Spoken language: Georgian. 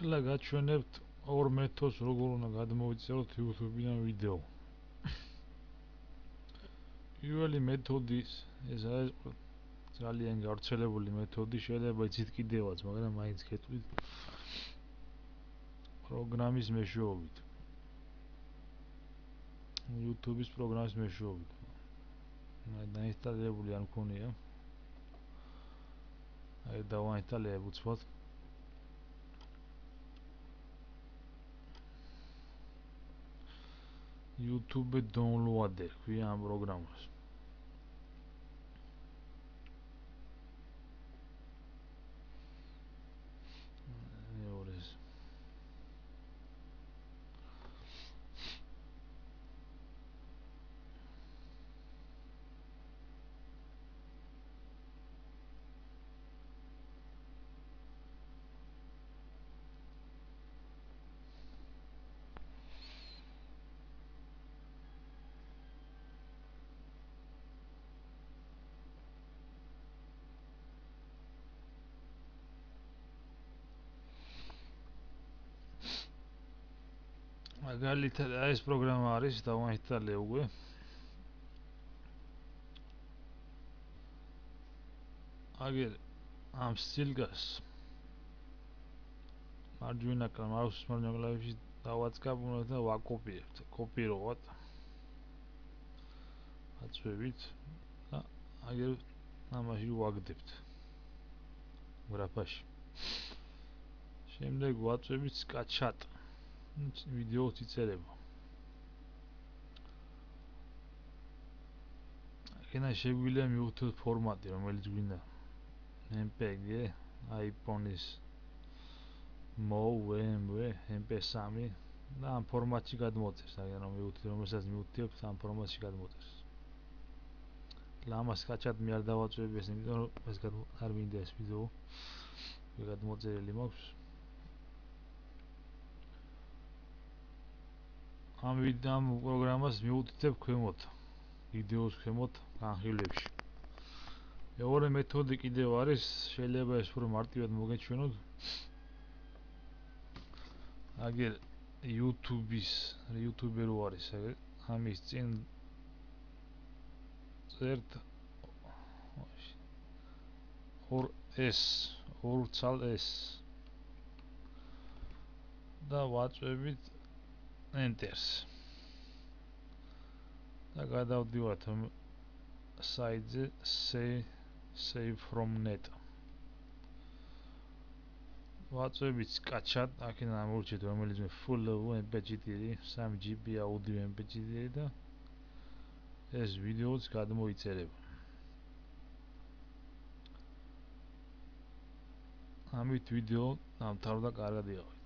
ახლა გაჩვენებთ ორ მეთოდს, როგორ უნდა გადმოვიწეროთ YouTube-დან ვიდეო. პირველი მეთოდი ეს არის ძალიან გავრცელებული მეთოდი, შეიძლება იცით კიდევაც, მაგრამ მაინც გეტყვით. პროგრამის მეშვეობით. YouTube-ის პროგრამის მეშვეობით. დაინსტალირებული არ მქონია. აი დავაინსტალირებ უცბად. YouTube downloader ქვია ამ პროგრამას. მაგალითად ეს პროგრამა არის, დავაინსტალე უკვე. აგერ ამ სტილგას მარჯვენა მაუსის მარჯვენა კლავიშით დავაწყაბუნოთ და ვაკოპირებთ. კოპირovat. აწვევით და აგერ ამაში ვაგდებთ გრაფაში. შემდეგ ვაწვევით sketchat. ვიდეოს იწერება. აქედან შეგვიძლია მივხვდეთ ფორმატი, რომელიც გვინდა. MPG, iPhone-ის MOV, MP3 და ამ ფორმატში გადმოწერს, აგერ მივხვდეთ, რომელსაც მივხვდებთ, ამ ფორმატში გადმოწერს. ლამას sketchat მე არ დავაწვევი ეს, იმიტომ რომ ეს არ მინდა ეს ვიდეო. გადმოწერილი მაქვს. ამ პროგრამას მივუთითებ ქვემოთ, ვიდეოს ქვემოთ განხილვებში. მეორე მეთოდი კიდევ არის, შეიძლება ეს უფრო მარტივად მოგეჩვენოთ. აგერ YouTube-ი რო არის, აგერ ამის წინ წერთ 2S და ვაწვევით Enter-ს. და გადავდივართ საიტზე save from net. ვაწვევით sketchat, აქედან ამოვირჩიეთ რომელიც full MP4, 3GB audio MP4 და ეს ვიდეოც გადმოიწერება. ამით ვიდეო დამთავრდა, კარგად იყავით.